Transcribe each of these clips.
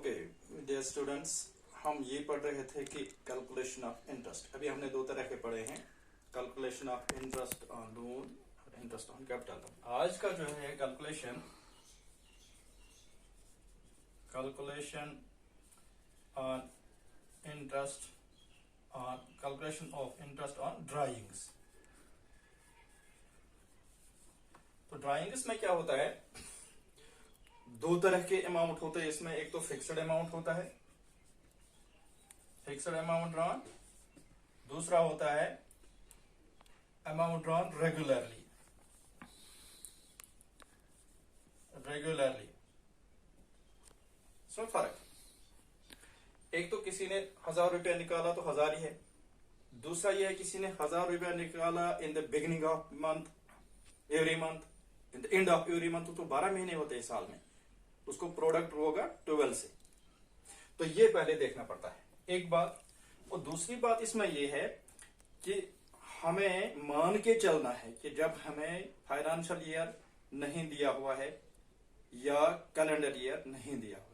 Okay dear students, हम ये पढ़ रहे थे कि कैलकुलेशन ऑफ इंटरेस्ट। अभी हमने दो तरह के पढ़े हैं, calculation of interest on loan और इंटरेस्ट ऑन कैपिटल। आज का जो है calculation on interest on calculation of interest on drawings. तो ड्राइंग्स में क्या होता है, दो तरह के अमाउंट होते हैं इसमें। एक तो फिक्स्ड अमाउंट होता है, फिक्स्ड अमाउंट ड्रॉन। दूसरा होता है अमाउंट ड्रॉन रेगुलरली। इसमें फर्क, एक तो किसी ने 1000 रुपया निकाला तो 1000 ही है। दूसरा यह है किसी ने 1000 रुपया निकाला इन the beginning of month, every month, in the end of every month. तो 12 महीने होते हैं साल में, उसको प्रोडक्ट होगा 12 से। तो ये पहले देखना पड़ता है एक बात। और दूसरी बात इसमें यह है कि हमें मान के चलना है कि जब हमें फाइनेंशियल ईयर नहीं दिया हुआ है या कैलेंडर ईयर नहीं दिया हुआ है,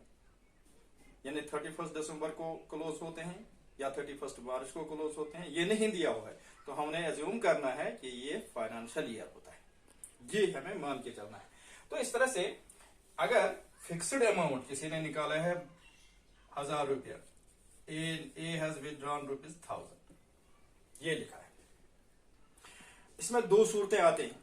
यानी 31 दिसंबर को क्लोज होते हैं या 31 मार्च को क्लोज होते हैं, ये नहीं दिया हुआ है, तो हमने एज्यूम करना है कि ये फाइनेंशियल ईयर होता है। ये हमें मान के चलना है। तो इस तरह से अगर फिक्स्ड अमाउंट किसी ने निकाला है 1000 रुपया, ए हैज विथड्रॉन ₹1000, ये लिखा है। इसमें दो सूरतें आते हैं।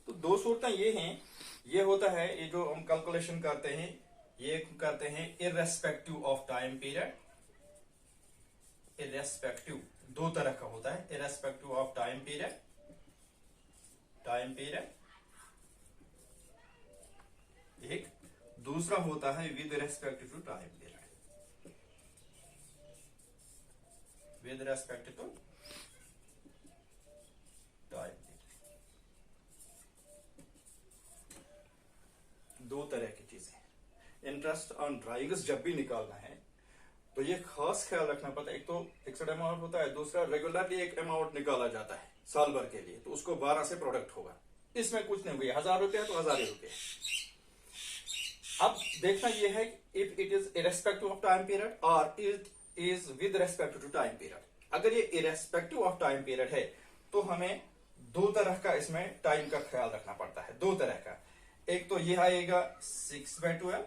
तो दो सूरतें ये हैं, ये होता है ये जो हम कैलकुलेशन करते हैं, ये करते हैं irrespective of time period. Irrespective दो तरह का होता है, इररेस्पेक्टिव ऑफ टाइम पीरियड एक। दूसरा होता है with respect to time period, with respect to time period. दो तरह की चीजें। इंटरेस्ट ऑन ड्राइंग्स जब भी निकालना है तो ये खास ख्याल रखना पड़ता है, एक तो फिक्स्ड अमाउंट होता है, दूसरा रेगुलरली एक अमाउंट निकाला जाता है साल भर के लिए, तो उसको 12 से प्रोडक्ट होगा। इसमें कुछ नहीं हुआ, 1000 रुपया तो 1000 रुपये। अब देखना यह है if it is irrespective of time period or it is with respect to time period. अगर ये इरेस्पेक्टिव ऑफ टाइम पीरियड है तो हमें दो तरह का इसमें टाइम का ख्याल रखना पड़ता है, दो तरह का। एक तो ये आएगा 6/12,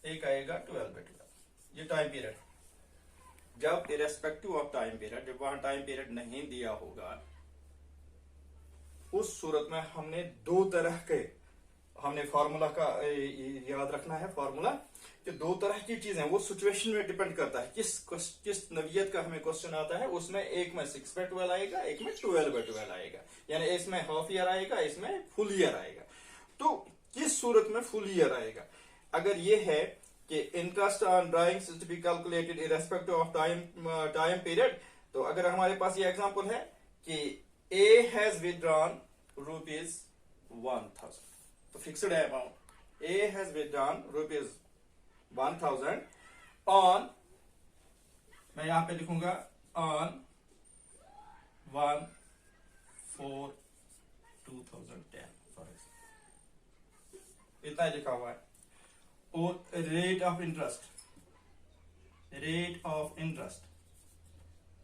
एक आएगा 12/12। ये टाइम पीरियड जब इरेस्पेक्टिव ऑफ टाइम पीरियड, जब वहां टाइम पीरियड नहीं दिया होगा, उस सूरत में हमने दो तरह के, हमने फॉर्मूला का याद रखना है। फॉर्मूला कि दो तरह की चीजें, वो सिचुएशन में डिपेंड करता है किस नवियत का हमें क्वेश्चन आता है। उसमें एक में 6/12 आएगा, एक में 12/12 आएगा, यानी इसमें हाफ ईयर आएगा, इसमें फुल ईयर आएगा। तो किस सूरत में फुल ईयर आएगा? अगर ये है कि interest on drawings is to be calculated irrespective of time period, तो अगर हमारे पास ये एग्जांपल है कि ए हैज विथड्रॉन ₹1000, तो फिक्स्ड है amount, A has withdrawn ₹1000 on, मैं यहां पे लिखूंगा ऑन 1/4/2010 फॉर एग्जाम्पल, इतना लिखा हुआ है। और rate of interest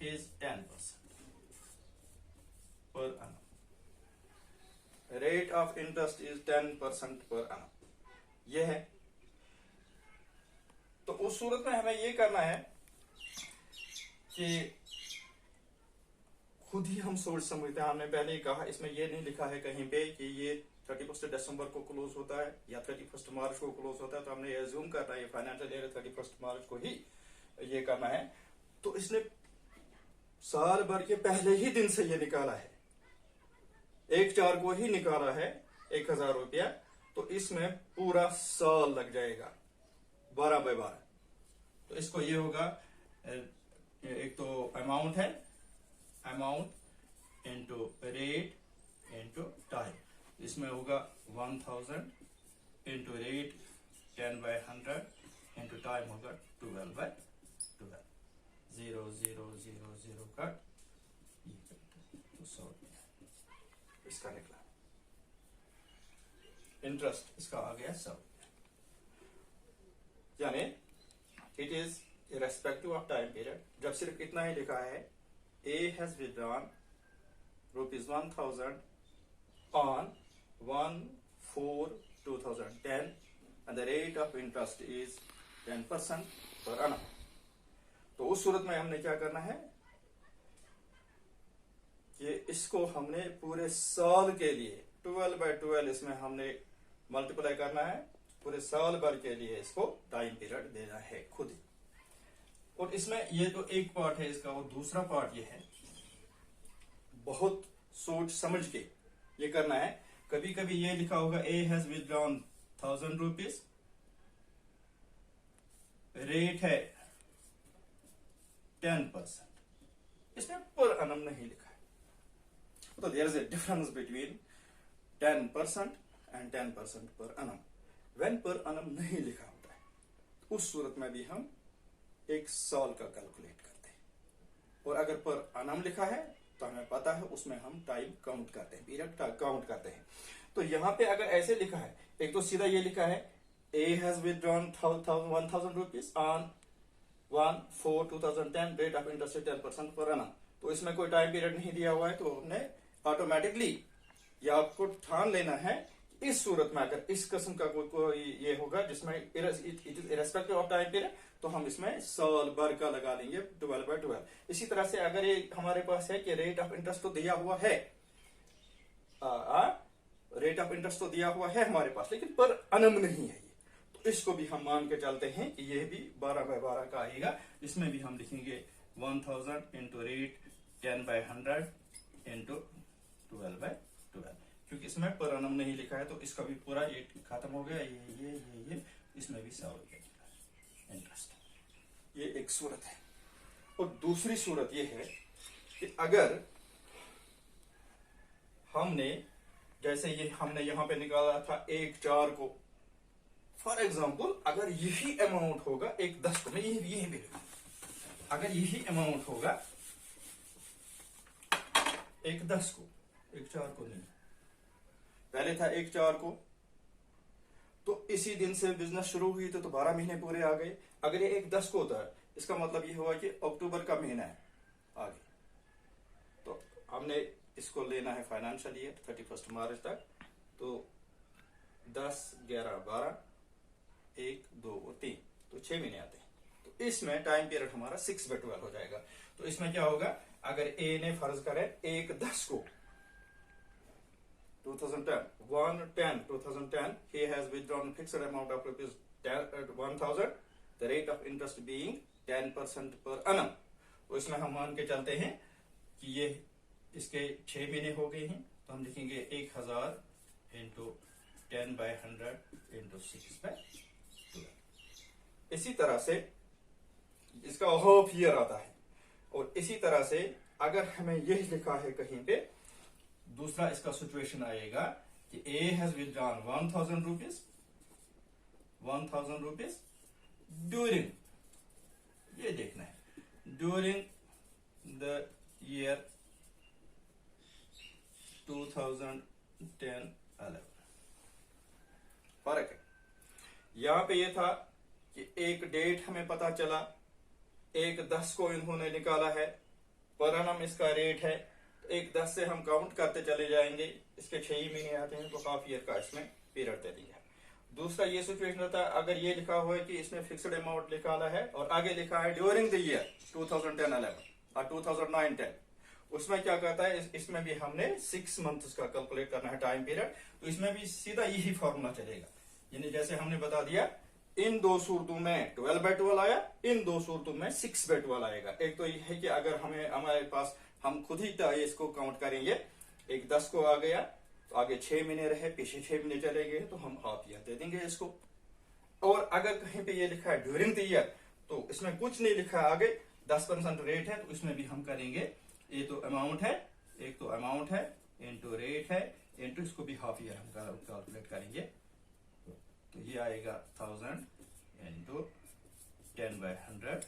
is 10% per annum। Rate of interest is 10% per annum, यह है। तो उस सूरत में हमें यह करना है कि खुद ही हम सोच समझते हैं। हमने पहले ही कहा, इसमें यह नहीं लिखा है कहीं पे कि ये 31 दिसंबर को क्लोज होता है या 31 मार्च को क्लोज होता है, तो हमने एज्यूम करना है ये फाइनेंशियल ईयर 31 मार्च को ही ये करना है। तो इसने साल भर के पहले ही दिन से ये निकाला है, 1/4 को ही निकाला है 1000 रुपया, तो इसमें पूरा साल लग जाएगा 12/12। तो इसको ये होगा, एक तो अमाउंट है, amount into rate into time, इसमें होगा 1000 इंटू रेट 10/100 इंटू टाइम होगा 12/12। 0 0 0 0 कट, तो 100 इसका निकला। इंटरेस्ट इसका आ गया 100। यानी it is irrespective of time period. जब सिर्फ इतना ही लिखा है ए has withdrawn ₹1000 on 1/4/2010 and the rate of interest is 10% per annum। तो उस सूरत में हमने क्या करना है कि इसको हमने पूरे साल के लिए 12/12 इसमें हमने मल्टीप्लाई करना है, पूरे साल भर के लिए इसको टाइम पीरियड देना है खुद ही। और इसमें ये तो एक पार्ट है इसका, और दूसरा पार्ट ये है, बहुत सोच समझ के ये करना है। कभी कभी ये लिखा होगा ए हैज विथड्रॉन ₹1000, रेट है 10%, इसमें पर annum नहीं लिखा है। तो there is a difference between 10% and 10% per annum। When पर annum नहीं लिखा होता है उस सूरत में भी हम एक साल का कैलकुलेट करते हैं, और अगर पर annum लिखा है तो हमें पता है उसमें हम टाइम काउंट करते हैं, पीरियड काउंट करते हैं। तो यहाँ पे अगर ऐसे लिखा है, एक तो सीधा ये लिखा है ए has withdrawn ₹1000 on 1/4/2010 rate of interest 10% per annum। तो इसमें कोई टाइम पीरियड नहीं दिया हुआ है, तो हमने ऑटोमेटिकली या आपको ठान लेना है इस सूरत में अगर इस किस्म का कोई ये होगा जिसमें इरेस्पेक्टिव ऑफ टाइम पीरियड, तो हम इसमें साल भर का लगा लेंगे 12/12। इसी तरह से अगर ये हमारे पास है कि रेट ऑफ इंटरेस्ट तो दिया हुआ है, रेट ऑफ इंटरेस्ट तो दिया हुआ है हमारे पास, लेकिन पर annum नहीं है ये, तो इसको भी हम मान के चलते हैं कि ये भी 12/12 का आएगा। इसमें भी हम लिखेंगे 1000 इंटू रेट 10/100 इंटू 12/12, क्योंकि इसमें पर annum नहीं लिखा है, तो इसका भी पूरा ये खत्म हो गया। ये इसमें भी साल का इंटरेस्ट। ये एक सूरत है। और दूसरी सूरत ये है कि अगर हमने जैसे ये हमने यहां पे निकाला था 1/4 को, फॉर एग्जाम्पल अगर यही अमाउंट होगा 1/10 को, मैं यही भी लिखूं, अगर यही अमाउंट होगा 1/10 को, 1/4 को नहीं, पहले था 1/4 को, तो इसी दिन से बिजनेस शुरू हुई तो 12 महीने पूरे आ गए। अगर ये 1/10 को होता है, इसका मतलब ये हुआ कि अक्टूबर का महीना है आगे, तो हमने इसको लेना है फाइनेंशियल ईयर 31 मार्च तक, तो 10, 11, 12, 1, 2 और 3, तो 6 महीने आते हैं। तो इसमें टाइम पीरियड हमारा 6/12 हो जाएगा। तो इसमें क्या होगा, अगर ए ने फर्ज करे 1/10 को 2010 he has withdrawn fixed amount of ₹1000, the rate of interest being 10% per annum। तो इसमें हम मान के चलते हैं कि ये इसके 6 महीने हो गए हैं, तो हम लिखेंगे 1000 इंटू 10/100 इंटू 6/12। इसी तरह से इसका हाफ ईयर आता है। और इसी तरह से अगर हमें यही लिखा है कहीं पे, दूसरा इसका सिचुएशन आएगा कि ए हैज विथड्रॉन ₹1000 ड्यूरिंग, ये देखना है, ड्यूरिंग द ईयर 2010-11। फर्क है, यहां पे ये था कि एक डेट हमें पता चला, 1/10 को इन्होंने निकाला है, पर annum इसका रेट है, 1/10 से हम काउंट करते चले जाएंगे, इसके 6 ही महीने आते हैं, तो हाफ ईयर का इसमें पीरियड दे दिया। दूसरा ये सिचुएशन रहता है अगर ये लिखा हुआ है कि इसमें फिक्स्ड अमाउंट निकाला है और आगे लिखा है ड्यूरिंग द ईयर 2010-11 और 2009-10, उसमें क्या कहता है, इसमें भी हमने 6 मंथ्स का कैलकुलेट करना है टाइम पीरियड। तो इसमें भी सीधा यही फॉर्मूला चलेगा, यानी जैसे हमने बता दिया, इन दो सूरतों में 12/12 आया, इन दो सूरतों में 6/12 आएगा। एक तो ये है कि अगर हमारे पास हम खुद ही इसको काउंट करेंगे, 1/10 को आ गया तो आगे 6 महीने रहे, पीछे 6 महीने चले गए, तो हम हाफ ईयर दे देंगे इसको। और अगर कहीं पे ये लिखा है ड्यूरिंग द ईयर, तो इसमें कुछ नहीं लिखा है, आगे 10% रेट है, तो इसमें भी हम करेंगे, ये तो अमाउंट है, एक तो अमाउंट है इंटू रेट है इंटू इसको भी हाफ ईयर हम कैलकुलेट करेंगे, तो ये आएगा 1000 इंटू 10/100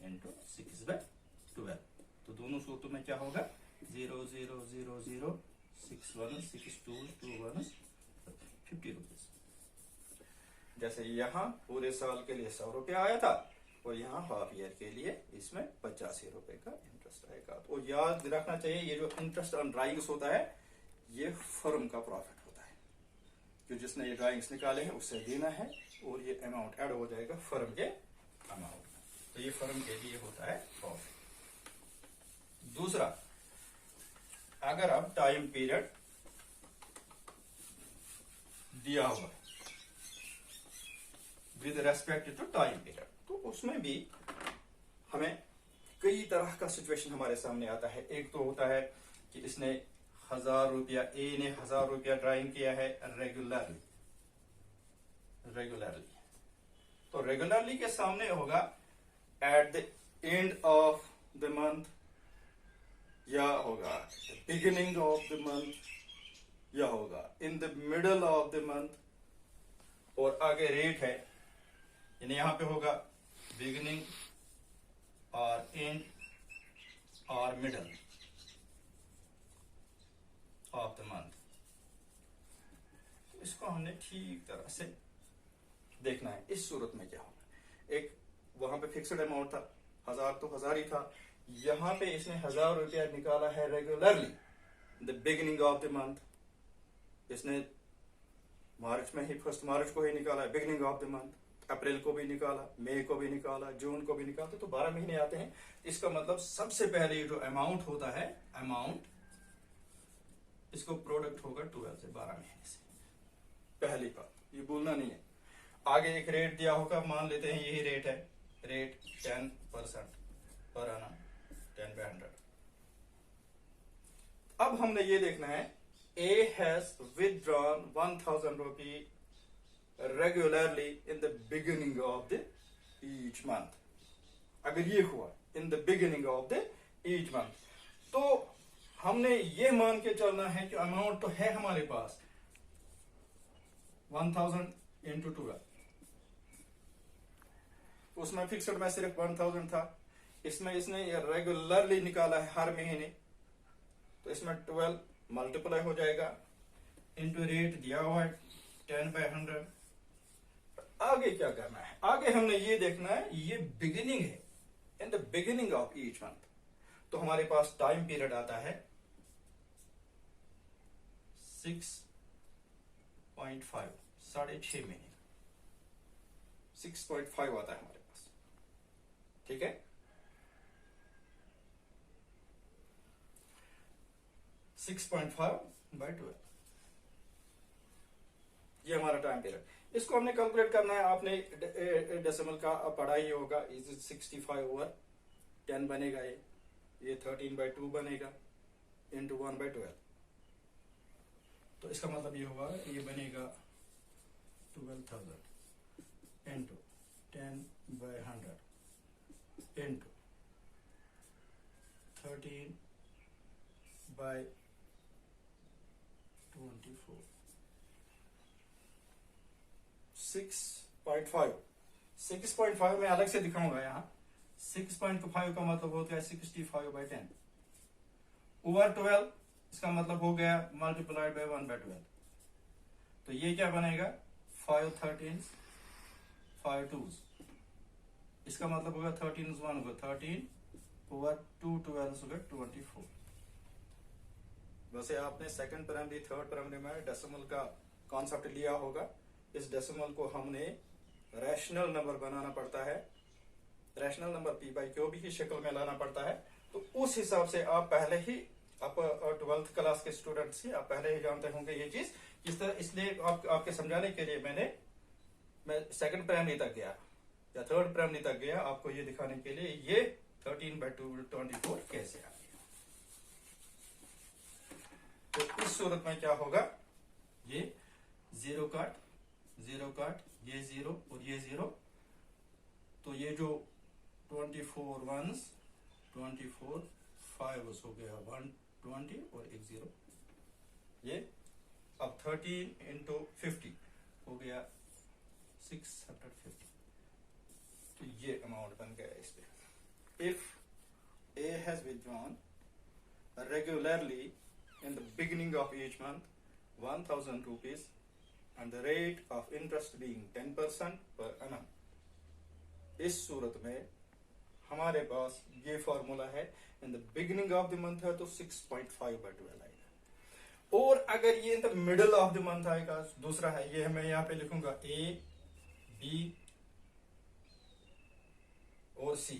इंटू 6/12। तो दोनों सूत्रों में क्या होगा, 0 0 0 0 6 1 6 2 2 1 ₹50। जैसे यहाँ पूरे साल के लिए 100 रुपया आया था और यहाँ हाफ ईयर के लिए इसमें 85 रुपए का इंटरेस्ट आएगा। तो याद रखना चाहिए ये जो इंटरेस्ट ऑन ड्राइंग्स होता है ये फर्म का प्रॉफिट होता है, जो जिसने ये ड्राइंग्स निकाले हैं उससे देना है और ये अमाउंट ऐड हो जाएगा फर्म के अमाउंट में। तो ये फर्म के लिए होता है प्रॉफिट। दूसरा, अगर अब टाइम पीरियड दिया हुआ with respect to time period, तो उसमें भी हमें कई तरह का सिचुएशन हमारे सामने आता है। एक तो होता है कि इसने 1000 रुपया, ए ने 1000 रुपया ड्राइंग किया है रेगुलरली। तो रेगुलरली के सामने होगा eight the end of the month, या होगा बिगिनिंग ऑफ द मंथ, या होगा इन the middle of the month, और आगे रेट है, यानी यहां पे होगा बिगिनिंग और एंड और मिडल ऑफ द मंथ। इसको हमने ठीक तरह से देखना है। इस सूरत में क्या होगा, एक वहां पे फिक्स्ड अमाउंट था 1000, तो 1000 ही था। यहां पे इसने 1000 रुपया निकाला है regularly the beginning of the month. इसने मार्च में ही, 1 मार्च को ही निकाला है बिगिनिंग ऑफ द मंथ, अप्रैल को भी निकाला, मई को भी निकाला, जून को भी निकालते, तो 12 महीने आते हैं। इसका मतलब सबसे पहले जो अमाउंट होता है, अमाउंट इसको प्रोडक्ट होगा 12 से, 12 महीने से। पहली बात ये भूलना नहीं है। आगे एक रेट दिया होगा, मान लेते हैं यही रेट है, रेट 10% पर आना 10/100। अब हमने ये देखना है A has withdrawn 1000 rupee regularly in the beginning of the each month। अगर ये हुआ in the beginning of the each month, तो हमने ये मान के चलना है कि अमाउंट तो है हमारे पास 1000 into 12, उसमें फिक्स्ड में सिर्फ 1000 था, इसमें इसने रेगुलरली निकाला है हर महीने, तो इसमें 12 मल्टीप्लाई हो जाएगा इंटू रेट दिया हुआ है 10/100। आगे क्या करना है, आगे हमने ये देखना है, ये बिगिनिंग है इन the beginning of each month, तो हमारे पास टाइम पीरियड आता है 6.5, 6.5 महीने, 6.5 आता है हमारे पास, ठीक है। 6.5/12 ये हमारा टाइम पीरियड। इसको हमने कैलकुलेट करना है, आपने डेसिमल का पढ़ा ही होगा। 65/10 बनेगा, ये 13/2 बनेगा इंटू 1/12। तो इसका मतलब ये हुआ, ये बनेगा 12,000 इंटू 10/100 इंटू 13/24, 6.5। 6.5 में अलग से दिखाऊंगा यहाँ। 6.5 का मतलब हो गया 65/10 ओवर 12, इसका मतलब हो गया मल्टीप्लाइड बाय 1/12। तो ये क्या बनेगा 5 13s 5 2s, इसका मतलब होगा 13 1 होगा 13 ओवर 2 12 होगा 24। वैसे आपने सेकंड प्राइमरी, थर्ड प्राइमरी में डेसिमल का कॉन्सेप्ट लिया होगा। इस डेसिमल को हमने रैशनल नंबर बनाना पड़ता है, रैशनल नंबर p/q की शक्ल में लाना पड़ता है। तो उस हिसाब से आप पहले ही, आप 12th क्लास के स्टूडेंट्स ही, आप पहले ही जानते होंगे ये चीज किस तरह। इसलिए आपके समझाने के लिए मैं सेकंड प्राइमरी तक गया या थर्ड प्राइमरी तक गया, आपको ये दिखाने के लिए ये 13/2 कैसे आ गया। तो इस सूरत में क्या होगा, ये 0 काट, 0 काट, ये 0 और ये 0, तो ये जो 24 1s 24 5 हो गया 120 और एक 0, ये अब 13 into 50 हो गया 650। तो ये अमाउंट बन गया इस पे। If A has withdrawn regularly in the beginning of each month 1000 rupees and and the rate of interest being 10% per annum. इस सूरत में हमारे पास ये फॉर्मूला है, इन the beginning of the month है तो 6.5/12 आएगा। और अगर ये इन the middle of the month आएगा, दूसरा है, ये मैं यहाँ पे लिखूंगा ए, बी और सी।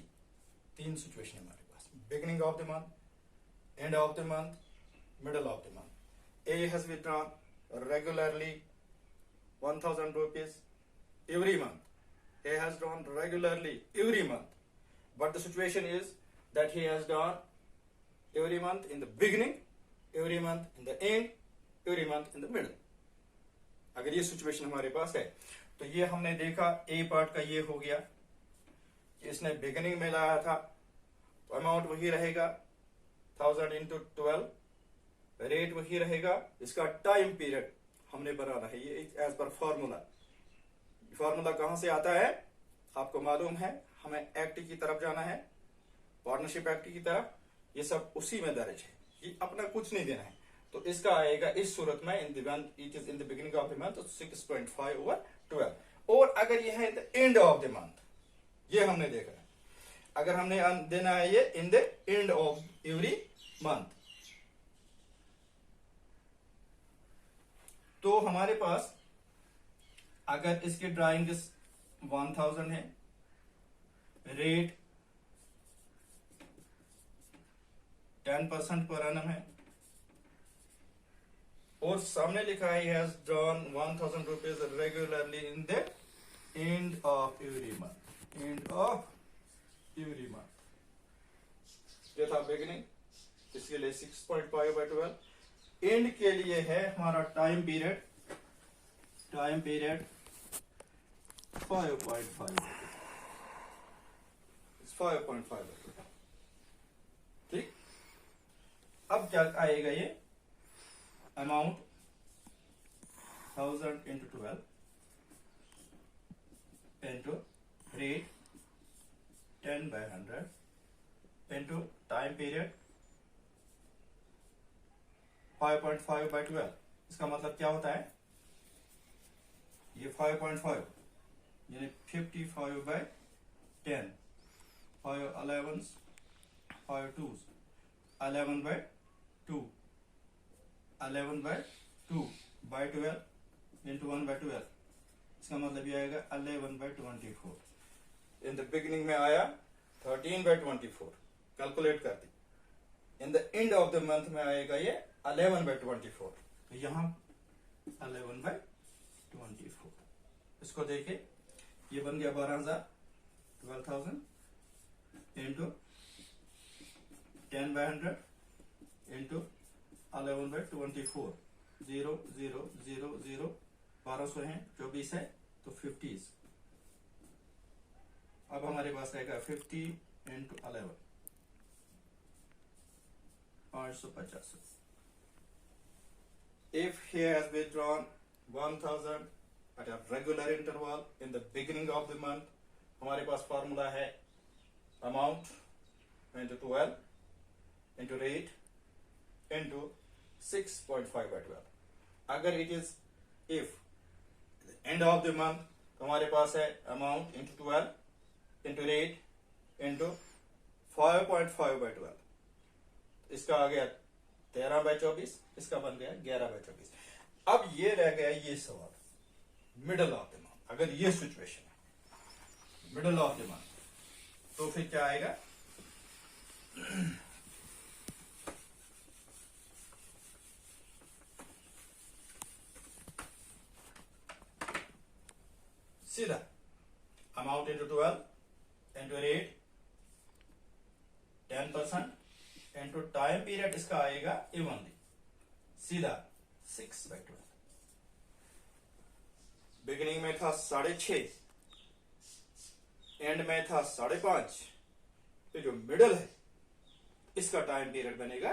तीन सिचुएशन हमारे पास, beginning of the month, end of the month, middle of the month. A has withdrawn regularly 1000 rupees every month. He has drawn regularly every month. But the situation is that he has drawn every month in the beginning, every month in the end, every month in the middle. अगर ये situation हमारे पास है तो ये हमने देखा ए part का ये हो गया, इसने बिगिनिंग में लाया था तो अमाउंट वही रहेगा 1000 into 12, रेट वही रहेगा। इसका टाइम पीरियड हमने बनाना है, ये एज पर फॉर्मूला। फॉर्मूला कहां से आता है आपको मालूम है, हमें एक्ट की तरफ जाना है, पार्टनरशिप एक्ट की तरफ, ये सब उसी में दर्ज है, ये अपना कुछ नहीं देना है। तो इसका आएगा इस सूरत में in the it is in the beginning of the month तो 6.5/12। और अगर ये है इन the end of the month, ये हमने देखा है, अगर हमने देना है ये इन the end of every month, तो हमारे पास अगर इसकी ड्राइंग 1000 है, रेट 10% पर एनम है, और सामने लिखा है he has drawn 1000 rupees regularly in the end of every month, end of every month। ये था बिगिनिंग, इसके लिए 6.5/12। एंड के लिए है हमारा टाइम पीरियड 5.5, 5.5। ठीक, अब क्या आएगा ये amount 1000 into 12 into rate 10/100 into time period 5.5/12। इसका मतलब क्या होता है, ये 5.5 यानी 55/10, 5 11s, 5 2s, 11/2, 11/2/12 into 1/12। इसका मतलब ये आएगा 11/24। इन द बिगिनिंग में आया 13/24, कैलकुलेट कर दी। In the end of the month में आएगा ये 11/24, तो यहां 11/24। इसको देखे, ये बन गया 12,000, 12,000 इंटू 10/100 इंटू 11/24, 0 0 0 0, 1200 है, 24 है तो 50। अब हमारे पास आएगा 50 into 11, 550। If he has withdrawn 1000 at a regular interval in the beginning of the month, हमारे पास फॉर्मूला है amount into 12 into rate into 6.5/12। अगर it is if end of the month तो हमारे पास है amount into 12 into rate into 5.5/12। इसका आ गया 13/24, इसका बन गया 11/24। अब ये रह गया ये सवाल मिडल ऑफ द मंथ। अगर ये सिचुएशन है मिडल ऑफ द मंथ तो फिर क्या आएगा, सीधा amount into 12 into rate 10% into time period, इसका आएगा इवनली सीधा 6/12। बिगिनिंग में था 6.5, एंड में था 5.5, तो जो मिडल है इसका टाइम पीरियड बनेगा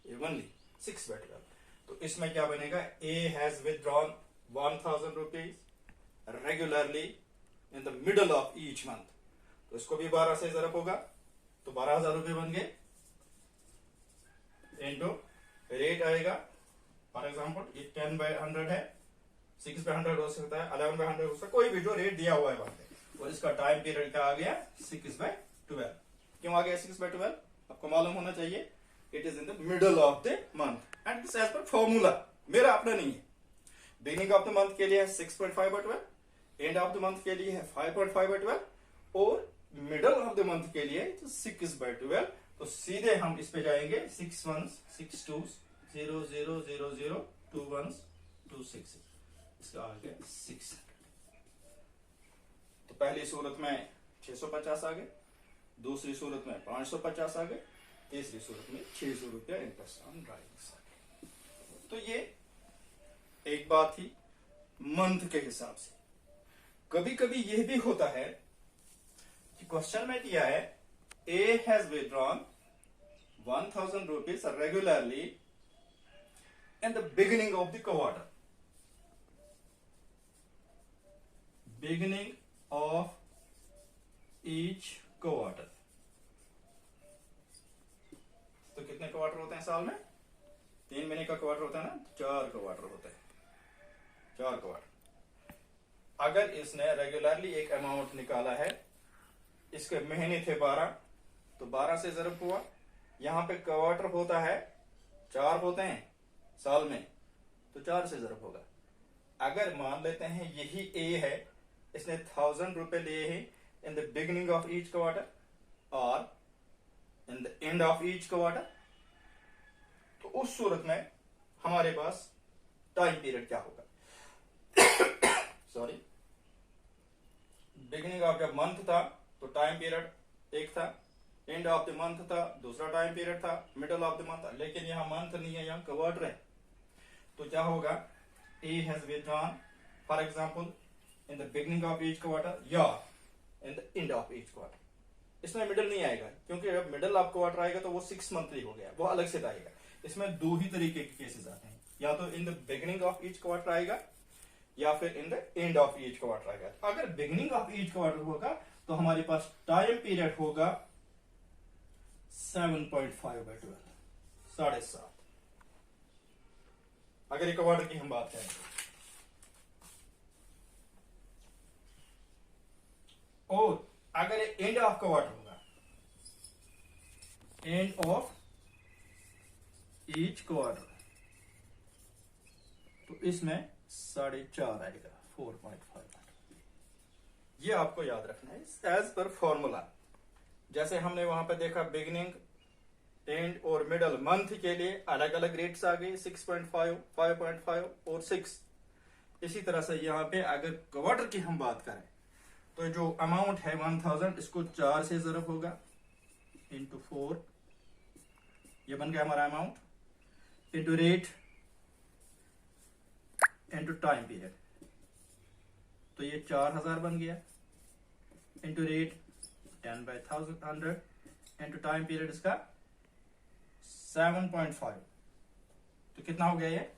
इवनली 6/12। तो इसमें क्या बनेगा, ए has withdrawn 1000 rupees regularly in the middle of each month, तो इसको भी 12 से जरब होगा तो 12,000 रुपए बन गए, इंटू रेट आएगा, फॉर एग्जाम्पल ये 10/100 है 6/100 हो सकता है, 11/100 हो सकता है, कोई भी जो रेट दिया हुआ है वहां पे। और इसका टाइम पीरियड क्या आ गया, 6/12। क्यों आ गया 6/12? आपको मालूम होना चाहिए, it is in the middle of the month and this as per formula, मेरा अपना नहीं है। बिगिनिंग ऑफ द मंथ के लिए है 6.5/12, एंड ऑफ द मंथ के लिए है 5.5/12, और मिडल ऑफ द मंथ के लिए 6/12। तो सीधे हम इस पे जाएंगे, 6 1s 6 2s 0 0 0 0 2 1s 2 6, इसका आ गया 6। तो पहली सूरत में 650 आ गए, दूसरी सूरत में 550 आ गए, तीसरी सूरत में 600 रुपया इंटरेस्ट ऑन ड्राइविंग आ गया। तो ये एक बात थी मंथ के हिसाब से। कभी कभी यह भी होता है कि क्वेश्चन में दिया है ए has withdrawn 1000 rupees regularly in the beginning of the quarter, beginning of each quarter. तो कितने क्वार्टर होते हैं साल में? 3 महीने का क्वार्टर होता है ना, 4 क्वार्टर होते हैं, 4 क्वार्टर। अगर इसने रेगुलरली एक अमाउंट निकाला है, इसके महीने थे 12, तो 12 से ज़रब हुआ, यहां पे क्वार्टर होता है 4 होते हैं साल में, तो 4 से ज़रब होगा। अगर मान लेते हैं यही ए है, इसने 1000 रुपए लिए हैं in the beginning of each quarter और in the end of each quarter, तो उस सूरत में हमारे पास टाइम पीरियड क्या होगा? सॉरी, बिगिनिंग ऑफ जब मंथ था तो टाइम पीरियड एक था, एंड ऑफ द मंथ था दूसरा टाइम पीरियड था, मिडल ऑफ द मंथ, लेकिन यहां मंथ नहीं है, यहां क्वार्टर है। तो क्या होगा, A has withdrawn for example in the beginning of each quarter या in the end of each quarter. इसमें मिडल नहीं आएगा, क्योंकि जब मिडल ऑफ क्वार्टर आएगा तो वो 6 मंथली हो गया, वो अलग से आएगा। इसमें 2 ही तरीके के केसेस आते हैं, या तो इन the beginning of each quarter आएगा या फिर इन the end of each quarter आएगा। अगर बिगिनिंग ऑफ ईच क्वार्टर होगा तो हमारे पास टाइम पीरियड होगा 7.5/12, 7.5। अगर एक क्वार्टर की हम बात करें, और अगर एंड ऑफ क्वार्टर होगा, एंड ऑफ ईच क्वार्टर, तो इसमें 4.5 आएगा, 4.5। ये आपको याद रखना है एज पर फॉर्मूला। जैसे हमने वहां पे देखा बिगिनिंग, एंड और मिडल मंथ के लिए अलग अलग रेट्स आ गए, 6.5, 5.5 और 6। इसी तरह से यहाँ पे अगर क्वार्टर की हम बात करें तो जो अमाउंट है 1000, इसको 4 से ज़रब होगा इंटू 4, ये बन गया हमारा amount, into rate into time period, तो ये 4000 बन गया, into rate 10/100 into time period इसका 7.5। तो कितना हो गया ये?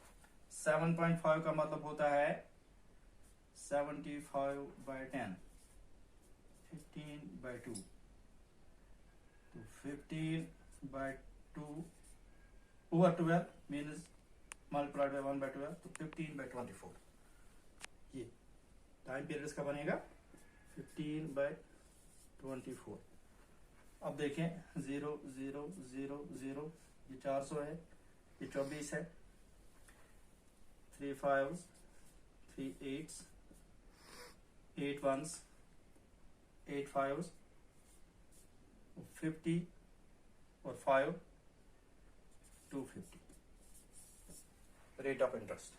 7.5 का मतलब होता है 75/10, 15/2, तो 15/2 over 12 means multiplied by 1/12, तो 15/24। ये टाइम पीरियड इसका बनेगा 15/24। अब देखें 0 0 0 0, ये 400 है, ये 24 है, 3 5s 3 8s 8 1s 8 5s 50 और 5 250। रेट ऑफ इंटरेस्ट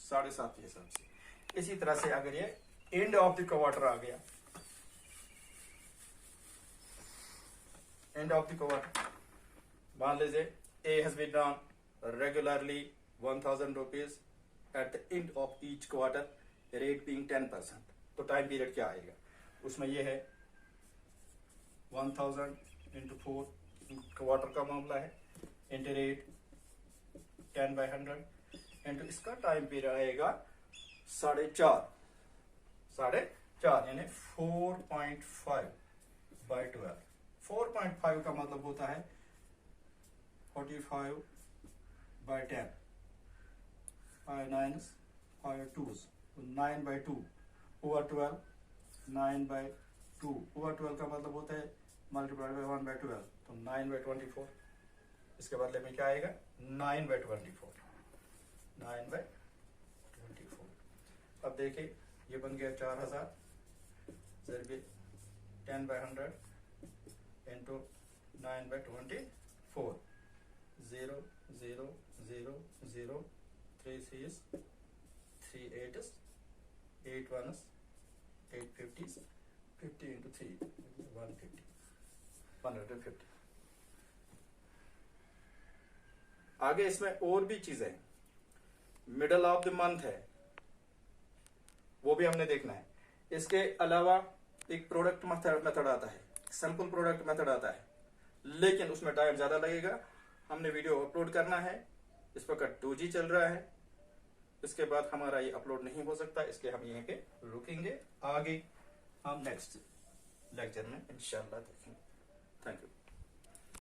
7.5 के हिसाब से। इसी तरह से अगर ये एंड ऑफ द क्वार्टर आ गया, एंड ऑफ द क्वार्टर, मान लीजिए A has been done regularly 1000 rupees at the end of each quarter, rate being 10%, तो टाइम पीरियड क्या आएगा उसमें? ये है 1000 इंटू 4, क्वार्टर का मामला है, इंटू रेट 10/100 इंटू इसका टाइम पीरियड आएगा 4.5 यानी 4.5/12। 4.5 का मतलब होता है 45/10, 5 9s 5 2s, तो 9/2 ओवर 12, 9/2 ओवर 12 का मतलब होता है मल्टीप्लाइड बाई 1/12, तो 9/24। इसके बदले में क्या आएगा 9/24, 9/24। अब देखिए ये बन गया 4000 जरिए 10/100 into 9/24, 0 0 0 0 3 3s 3 8s 8 1s 8 50s 50 into 3 150 150। आगे इसमें और भी चीजें, मिडल ऑफ द मंथ है वो भी हमने देखना है। इसके अलावा एक प्रोडक्ट मेथड आता है, सिंपल प्रोडक्ट मेथड आता है, लेकिन उसमें टाइम ज्यादा लगेगा। हमने वीडियो अपलोड करना है, इस वक्त 2G चल रहा है, इसके बाद हमारा ये अपलोड नहीं हो सकता, इसके हम यहीं पे रुकेंगे। आगे हम नेक्स्ट लेक्चर में इंशाल्लाह देखेंगे। Thank you.